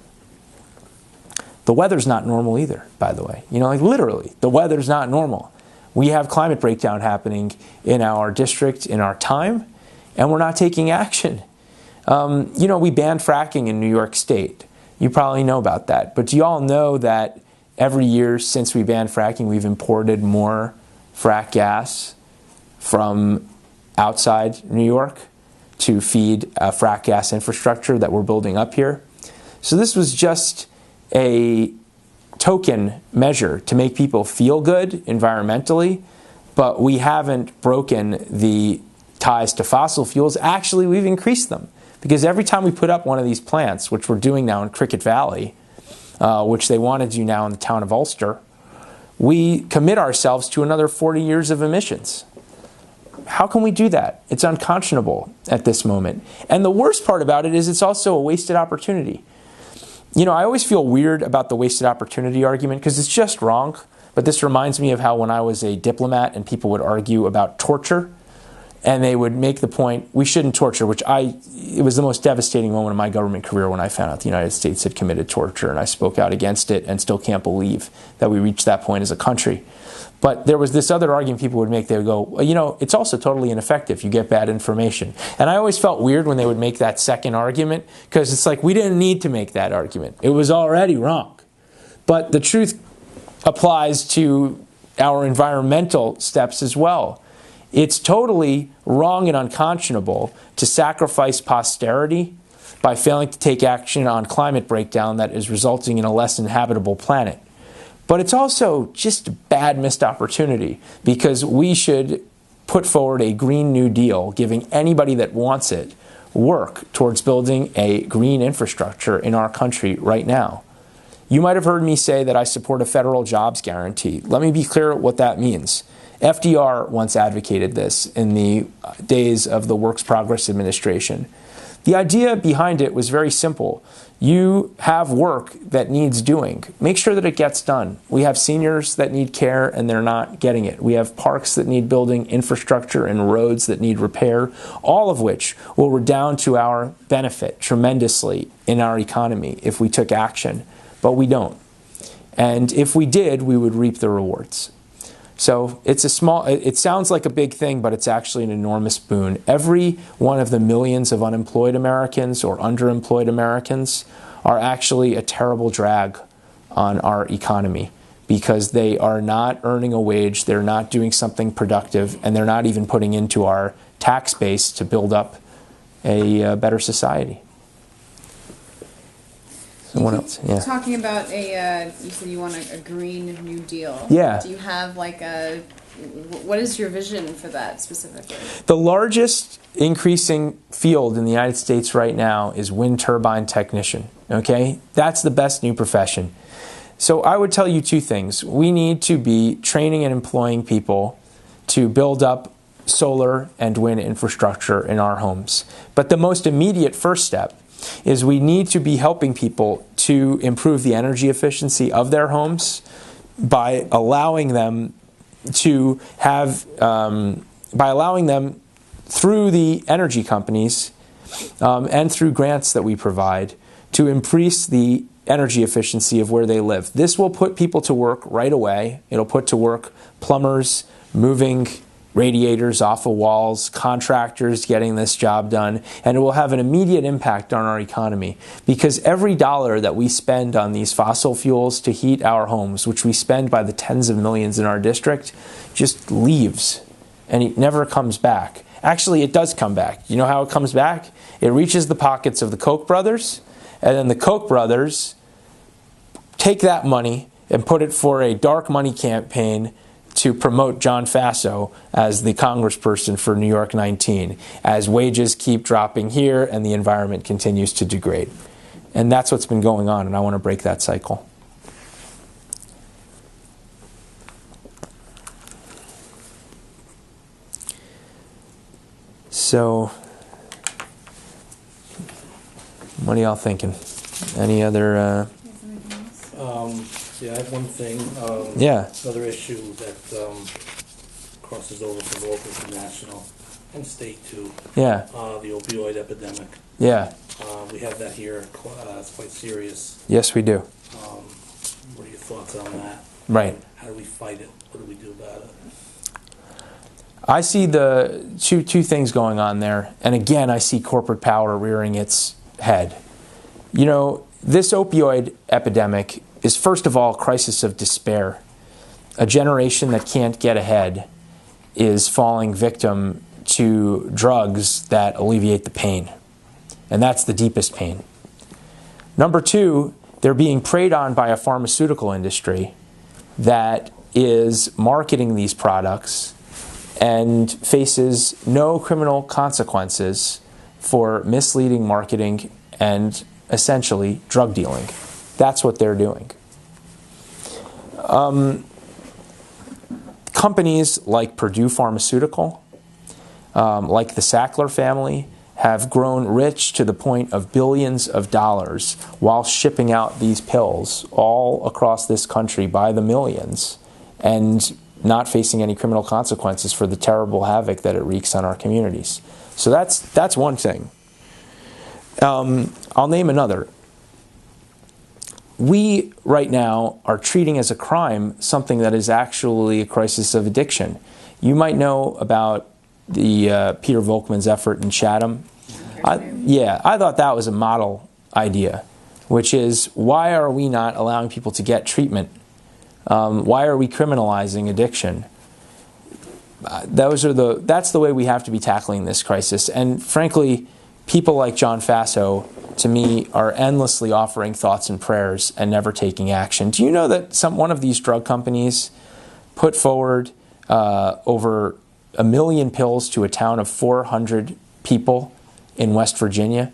The weather's not normal either, by the way. Literally, the weather's not normal. We have climate breakdown happening in our district, in our time, and we're not taking action. We banned fracking in New York State. You probably know about that. But do you all know that every year since we banned fracking, we've imported more frack gas from outside New York to feed a frack gas infrastructure that we're building up here? So this was just a token measure to make people feel good environmentally, but we haven't broken the ties to fossil fuels. Actually, we've increased them. Because every time we put up one of these plants, which we're doing now in Cricket Valley, which they want to do now in the town of Ulster, we commit ourselves to another 40 years of emissions. How can we do that? It's unconscionable at this moment. And the worst part about it is it's also a wasted opportunity. I always feel weird about the wasted opportunity argument because it's just wrong. But this reminds me of how when I was a diplomat and people would argue about torture, And they would make the point, we shouldn't torture, it was the most devastating moment of my government career when I found out the United States had committed torture, and I spoke out against it and still can't believe that we reached that point as a country. But there was this other argument people would make. They would go, well, you know, it's also totally ineffective. You get bad information. And I always felt weird when they would make that second argument, because it's like, we didn't need to make that argument. It was already wrong. But the truth applies to our environmental steps as well. It's totally wrong and unconscionable to sacrifice posterity by failing to take action on climate breakdown that is resulting in a less inhabitable planet. But it's also just a bad missed opportunity, because we should put forward a Green New Deal, giving anybody that wants it work towards building a green infrastructure in our country right now. You might have heard me say that I support a federal jobs guarantee. Let me be clear what that means. FDR once advocated this in the days of the Works Progress Administration. The idea behind it was very simple. You have work that needs doing. Make sure that it gets done. We have seniors that need care and they're not getting it. We have parks that need building, infrastructure and roads that need repair, all of which will redound to our benefit tremendously in our economy if we took action. But we don't. And if we did, we would reap the rewards. So it sounds like a big thing, but it's actually an enormous boon. Every one of the millions of unemployed Americans or underemployed Americans are actually a terrible drag on our economy, because they are not earning a wage, they're not doing something productive, and they're not even putting into our tax base to build up a better society. Someone else, yeah. Talking about you said you want a Green New Deal. Yeah. Do you have what is your vision for that specifically? The largest increasing field in the United States right now is wind turbine technician, okay? That's the best new profession. So I would tell you two things. We need to be training and employing people to build up solar and wind infrastructure in our homes. But the most immediate first step is we need to be helping people to improve the energy efficiency of their homes by allowing them to have, through the energy companies and through grants that we provide, to increase the energy efficiency of where they live. This will put people to work right away. It'll put to work plumbers moving radiators off of walls, contractors getting this job done, and it will have an immediate impact on our economy, because every dollar that we spend on these fossil fuels to heat our homes, which we spend by the tens of millions in our district, just leaves and it never comes back. Actually, it does come back. You know how it comes back? It reaches the pockets of the Koch brothers, and then the Koch brothers take that money and put it for a dark money campaign to promote John Faso as the congressperson for NY-19, as wages keep dropping here and the environment continues to degrade. And that's what's been going on, and I want to break that cycle. So, what are y'all thinking? Any other... Yeah, I have one thing. Yeah. Another issue that crosses over from local to national and state too. Yeah. The opioid epidemic. Yeah. We have that here. It's quite serious. Yes, we do. What are your thoughts on that? Right. How do we fight it? What do we do about it? I see the two things going on there. And again, I see corporate power rearing its head. You know, this opioid epidemic is, first of all, a crisis of despair. A generation that can't get ahead is falling victim to drugs that alleviate the pain. And that's the deepest pain. Number two, they're being preyed on by a pharmaceutical industry that is marketing these products and faces no criminal consequences for misleading marketing and essentially drug dealing. That's what they're doing. Companies like Purdue Pharmaceutical, like the Sackler family, have grown rich to the point of billions of dollars while shipping out these pills all across this country by the millions and not facing any criminal consequences for the terrible havoc that it wreaks on our communities. So that's one thing. I'll name another. We, right now, are treating as a crime something that is actually a crisis of addiction. You might know about the Peter Volkmann's effort in Chatham. I thought that was a model idea, which is, why are we not allowing people to get treatment? Why are we criminalizing addiction? That's the way we have to be tackling this crisis. And frankly, people like John Faso, to me, are endlessly offering thoughts and prayers and never taking action. Do you know that one of these drug companies put forward over 1 million pills to a town of 400 people in West Virginia?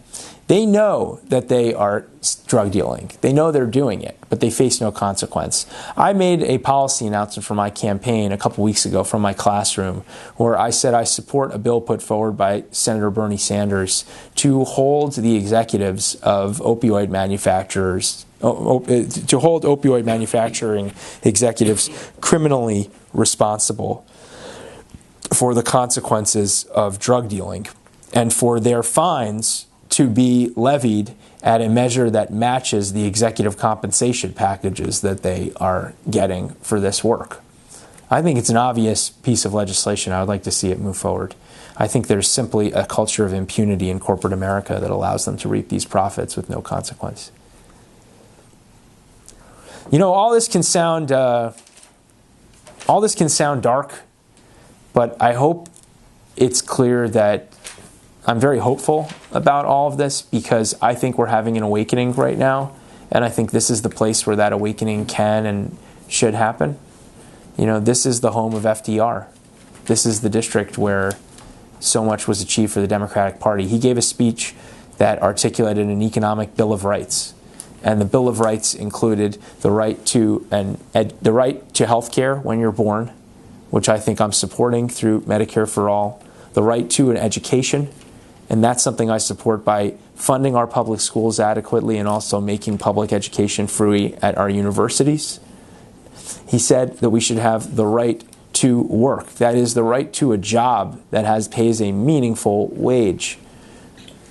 They know that they are drug dealing. They know they're doing it, but they face no consequence. I made a policy announcement for my campaign a couple weeks ago from my classroom where I said I support a bill put forward by Senator Bernie Sanders to hold the executives of opioid manufacturers, to hold opioid manufacturing executives criminally responsible for the consequences of drug dealing, and for their fines to be levied at a measure that matches the executive compensation packages that they are getting for this work. I think it's an obvious piece of legislation. I would like to see it move forward. I think there's simply a culture of impunity in corporate America that allows them to reap these profits with no consequence. You know, all this can sound dark, but I hope it's clear that I'm very hopeful about all of this, because I think we're having an awakening right now, and I think this is the place where that awakening can and should happen. You know, this is the home of FDR. This is the district where so much was achieved for the Democratic Party. He gave a speech that articulated an economic Bill of Rights, and the Bill of Rights included the right to health care when you're born, which I think I'm supporting through Medicare for All, the right to an education. And that's something I support by funding our public schools adequately and also making public education free at our universities. He said that we should have the right to work. That is, the right to a job that pays a meaningful wage.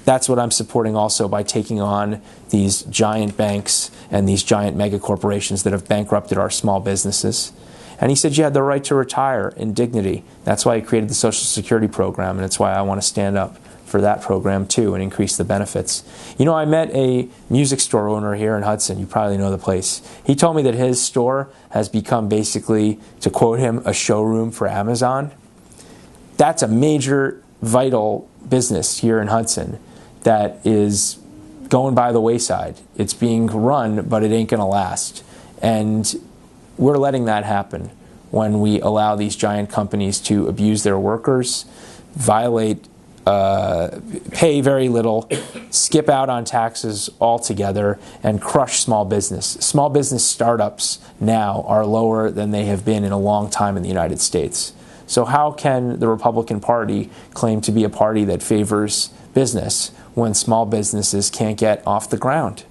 That's what I'm supporting also by taking on these giant banks and these giant mega corporations that have bankrupted our small businesses. And he said you had the right to retire in dignity. That's why he created the Social Security program, and it's why I want to stand up for that program too and increase the benefits. You know, I met a music store owner here in Hudson. You probably know the place. He told me that his store has become, basically, to quote him, a showroom for Amazon. That's a major, vital business here in Hudson that is going by the wayside. It's being run, but it ain't going to last. And we're letting that happen when we allow these giant companies to abuse their workers, violate, pay very little, skip out on taxes altogether, and crush small business. Small business startups now are lower than they have been in a long time in the United States. So how can the Republican Party claim to be a party that favors business when small businesses can't get off the ground?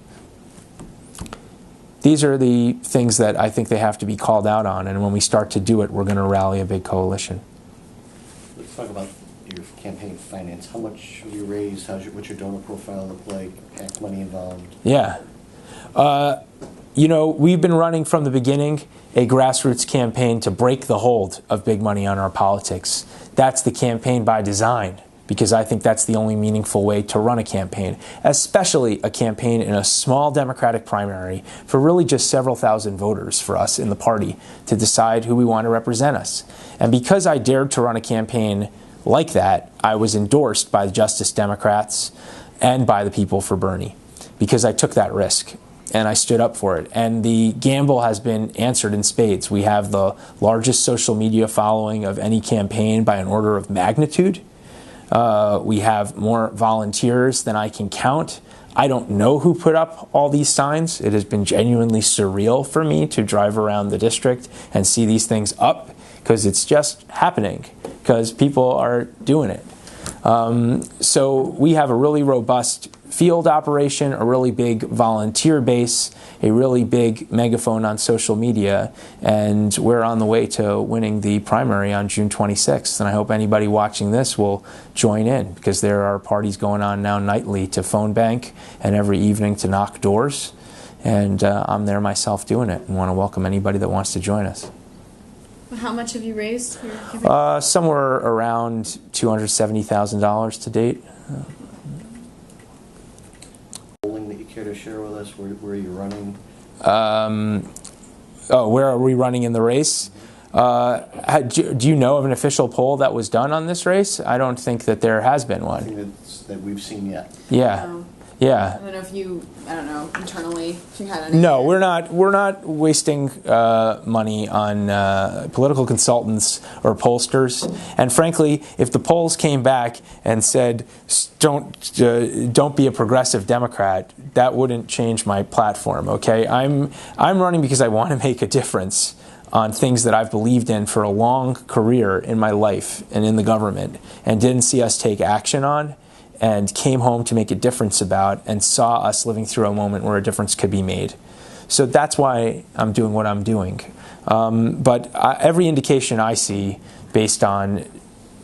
These are the things that I think they have to be called out on, and when we start to do it, we're going to rally a big coalition. Let's talk about your campaign finance. How much have you raised? What's your donor profile look like? PAC money involved? Yeah. You know, we've been running from the beginning a grassroots campaign to break the hold of big money on our politics. That's the campaign by design, because I think that's the only meaningful way to run a campaign, especially a campaign in a small Democratic primary for really just several thousand voters for us in the party to decide who we want to represent us. And because I dared to run a campaign like that, I was endorsed by the Justice Democrats and by the people for Bernie, because I took that risk and I stood up for it. And the gamble has been answered in spades. We have the largest social media following of any campaign by an order of magnitude. We have more volunteers than I can count. I don't know who put up all these signs. It has been genuinely surreal for me to drive around the district and see these things up, because it's just happening, because people are doing it. So we have a really robust field operation, a really big volunteer base, a really big megaphone on social media, and we're on the way to winning the primary on June 26th. And I hope anybody watching this will join in, because there are parties going on now nightly to phone bank and every evening to knock doors. And I'm there myself doing it, and want to welcome anybody that wants to join us. How much have you raised? Somewhere around $270,000 to date. Polling that you care to share with us, where you're running? Where are we running in the race? Do you know of an official poll that was done on this race? I don't think that there has been one. Nothing that we've seen yet. Yeah. Yeah. I don't know if you, internally, if you had any. No, we're not wasting money on political consultants or pollsters. And frankly, if the polls came back and said, don't be a progressive Democrat, that wouldn't change my platform. Okay, I'm running because I want to make a difference on things that I've believed in for a long career in my life and in the government, and didn't see us take action on, and came home to make a difference about, and saw us living through a moment where a difference could be made. So that's why I'm doing what I'm doing. But every indication I see, based on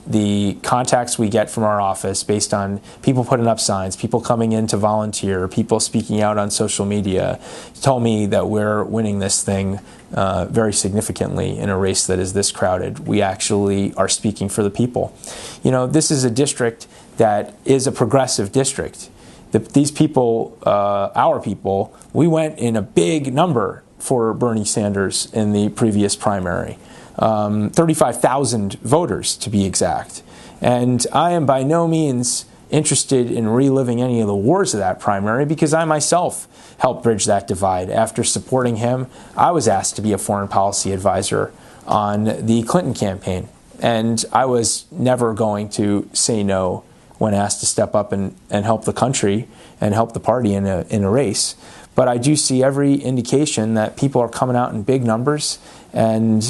the contacts we get from our office, based on people putting up signs, people coming in to volunteer, people speaking out on social media, told me that we're winning this thing very significantly in a race that is this crowded. We actually are speaking for the people. You know, this is a district that is a progressive district. These people, our people, we went in a big number for Bernie Sanders in the previous primary. 35,000 voters to be exact. And I am by no means interested in reliving any of the wars of that primary, because I myself helped bridge that divide. After supporting him, I was asked to be a foreign policy advisor on the Clinton campaign. And I was never going to say no when asked to step up and help the country and help the party in a race. But I do see every indication that people are coming out in big numbers, and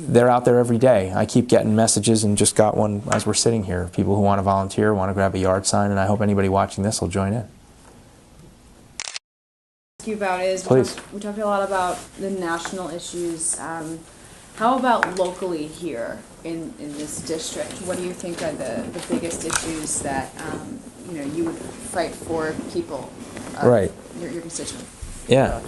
they're out there every day. I keep getting messages, and just got one as we're sitting here, people who want to volunteer, want to grab a yard sign, and I hope anybody watching this will join in. Ask you about is Please. we talked a lot about the national issues. How about locally here in this district? What do you think are the biggest issues that you would fight for people, Right. your constituents? Yeah.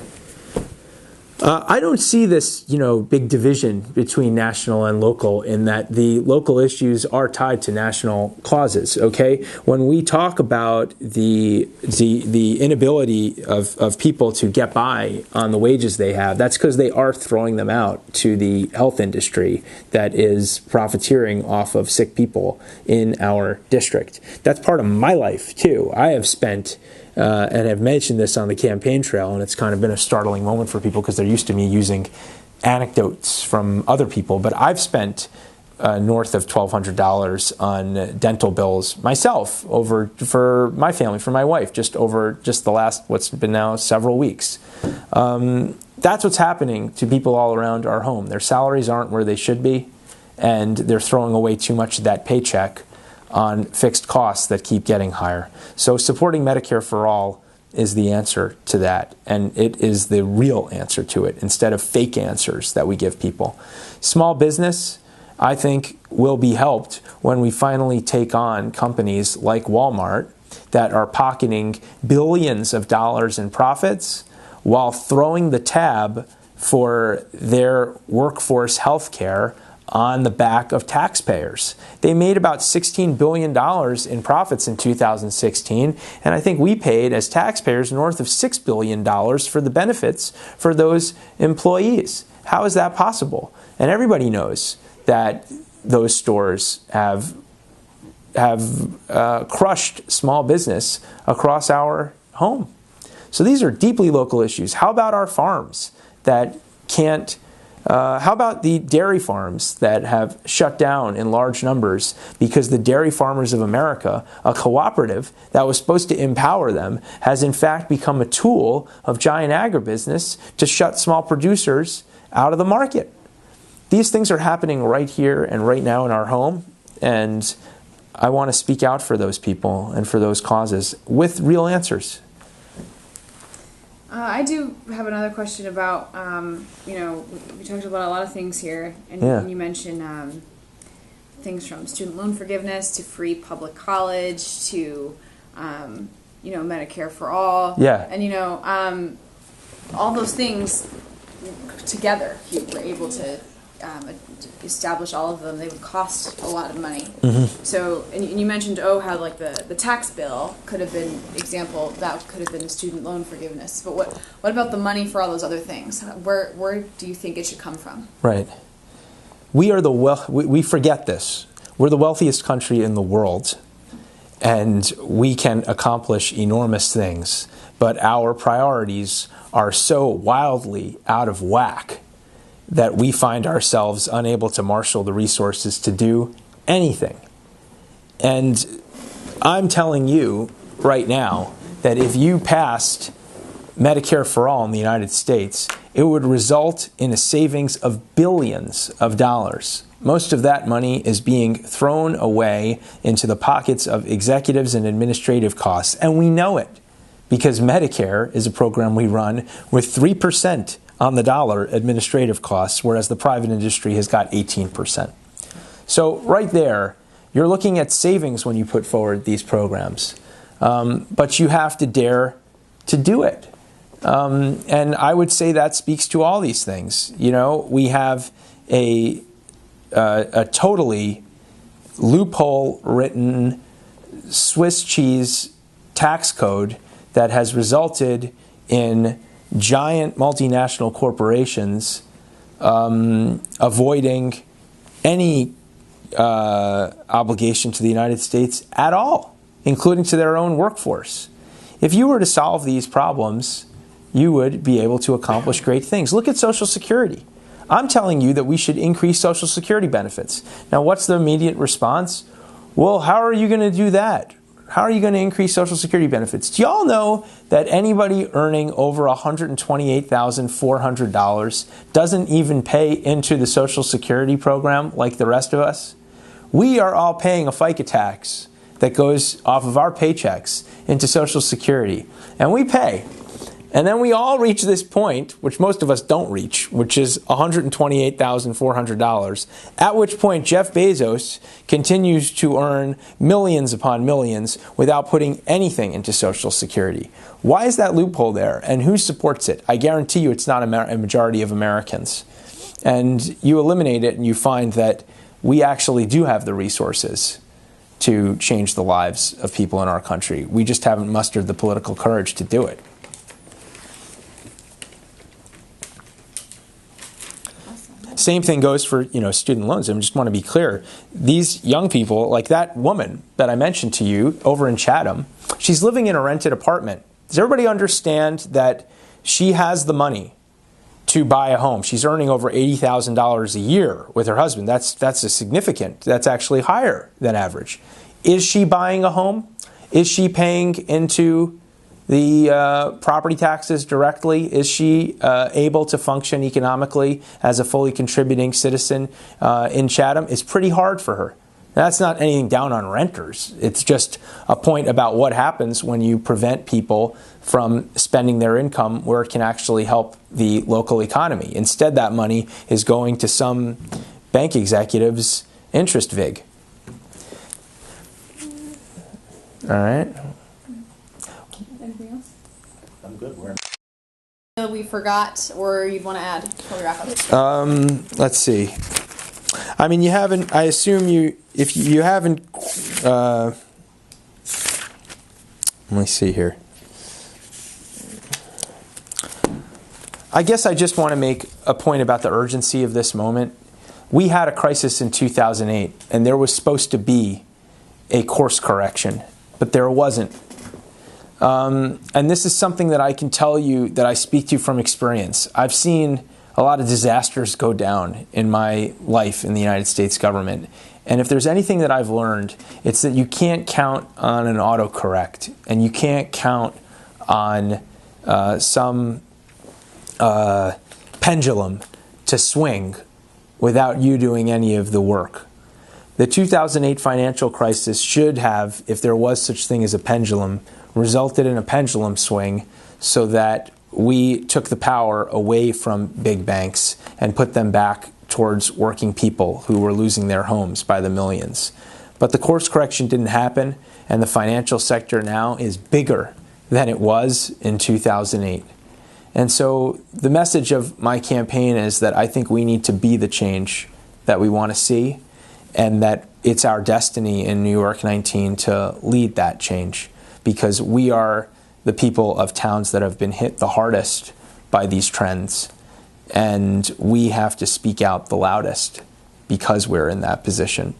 I don't see this, big division between national and local, in that the local issues are tied to national causes. Okay, when we talk about the inability of people to get by on the wages they have, that's because they are throwing them out to the health industry that is profiteering off of sick people in our district. That's part of my life too. I have spent. And I've mentioned this on the campaign trail, and it's kind of been a startling moment for people, because they're used to me using anecdotes from other people. But I've spent north of $1,200 on dental bills myself for my family, for my wife, just the last, what's been now several weeks. That's what's happening to people all around our home. Their salaries aren't where they should be, and they're throwing away too much of that paycheck on fixed costs that keep getting higher. So supporting Medicare for all is the answer to that, and it is the real answer to it, instead of fake answers that we give people. Small business, I think, will be helped when we finally take on companies like Walmart that are pocketing billions of dollars in profits while throwing the tab for their workforce health care on the back of taxpayers. They made about $16 billion in profits in 2016, and I think we paid as taxpayers north of $6 billion for the benefits for those employees. How is that possible? And everybody knows that those stores have crushed small business across our home. So these are deeply local issues. How about our farms that can't how about the dairy farms that have shut down in large numbers because the Dairy Farmers of America, a cooperative that was supposed to empower them, has in fact become a tool of giant agribusiness to shut small producers out of the market? These things are happening right here and right now in our home, and I want to speak out for those people and for those causes with real answers. I do have another question about, we talked about a lot of things here, and Yeah. you mentioned things from student loan forgiveness to free public college to, Medicare for all. Yeah. And, all those things together, if you were able to establish all of them, they would cost a lot of money. Mm-hmm. So, and you mentioned, how like the tax bill could have been example, that could have been student loan forgiveness. But what about the money for all those other things? Where do you think it should come from? Right. We are we forget this. We're the wealthiest country in the world, and we can accomplish enormous things, but our priorities are so wildly out of whack that we find ourselves unable to marshal the resources to do anything. And I'm telling you right now that if you passed Medicare for all in the United States, it would result in a savings of billions of dollars. Most of that money is being thrown away into the pockets of executives and administrative costs, and we know it because Medicare is a program we run with 3% on the dollar administrative costs, whereas the private industry has got 18%. So right there, you're looking at savings when you put forward these programs. But you have to dare to do it. And I would say that speaks to all these things. We have a totally loophole-written Swiss cheese tax code that has resulted in giant multinational corporations avoiding any obligation to the United States at all, including to their own workforce. If you were to solve these problems, you would be able to accomplish great things. Look at Social Security. I'm telling you that we should increase Social Security benefits. Now, what's the immediate response? Well, how are you going to do that? How are you going to increase Social Security benefits? Do y'all know that anybody earning over $128,400 doesn't even pay into the Social Security program like the rest of us? We are all paying a FICA tax that goes off of our paychecks into Social Security. And we pay. And then we all reach this point, which most of us don't reach, which is $128,400, at which point Jeff Bezos continues to earn millions upon millions without putting anything into Social Security. Why is that loophole there, and who supports it? I guarantee you it's not a majority of Americans. And you eliminate it and you find that we actually do have the resources to change the lives of people in our country. We just haven't mustered the political courage to do it. Same thing goes for student loans. I just want to be clear. These young people, like that woman that I mentioned to you over in Chatham, she's living in a rented apartment. Does everybody understand that she has the money to buy a home? She's earning over $80,000 a year with her husband. That's actually higher than average. Is she buying a home? Is she paying into the property taxes directly? Is she able to function economically as a fully contributing citizen in Chatham? It's pretty hard for her. That's not anything down on renters. It's just a point about what happens when you prevent people from spending their income where it can actually help the local economy. Instead, that money is going to some bank executive's interest vig. All right. Anything else? I'm good. We forgot, or you'd want to add before we wrap up? Let's see. I mean, you haven't. I assume if you haven't. Let me see here. I guess I just want to make a point about the urgency of this moment. We had a crisis in 2008, and there was supposed to be a course correction, but there wasn't. And this is something that I can tell you that I speak to from experience. I've seen a lot of disasters go down in my life in the United States government. And if there's anything that I've learned, it's that you can't count on an autocorrect, and you can't count on some pendulum to swing without you doing any of the work. The 2008 financial crisis should have, if there was such thing as a pendulum, resulted in a pendulum swing so that we took the power away from big banks and put them back towards working people who were losing their homes by the millions. But the course correction didn't happen, and the financial sector now is bigger than it was in 2008. And so the message of my campaign is that I think we need to be the change that we want to see, and that it's our destiny in New York 19 to lead that change, because we are the people of towns that have been hit the hardest by these trends. And we have to speak out the loudest because we're in that position.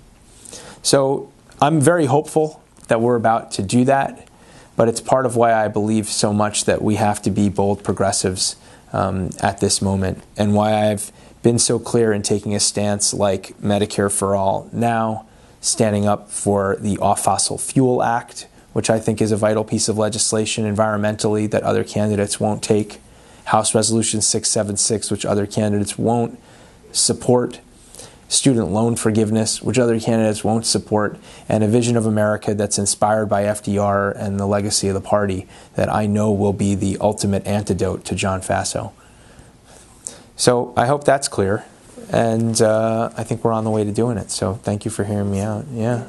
So I'm very hopeful that we're about to do that, but it's part of why I believe so much that we have to be bold progressives at this moment, and why I've been so clear in taking a stance like Medicare for All now, standing up for the Off Fossil Fuel Act, which I think is a vital piece of legislation environmentally that other candidates won't take, House Resolution 676, which other candidates won't support, student loan forgiveness, which other candidates won't support, and a vision of America that's inspired by FDR and the legacy of the party that I know will be the ultimate antidote to John Faso. So I hope that's clear, and I think we're on the way to doing it. So thank you for hearing me out. Yeah.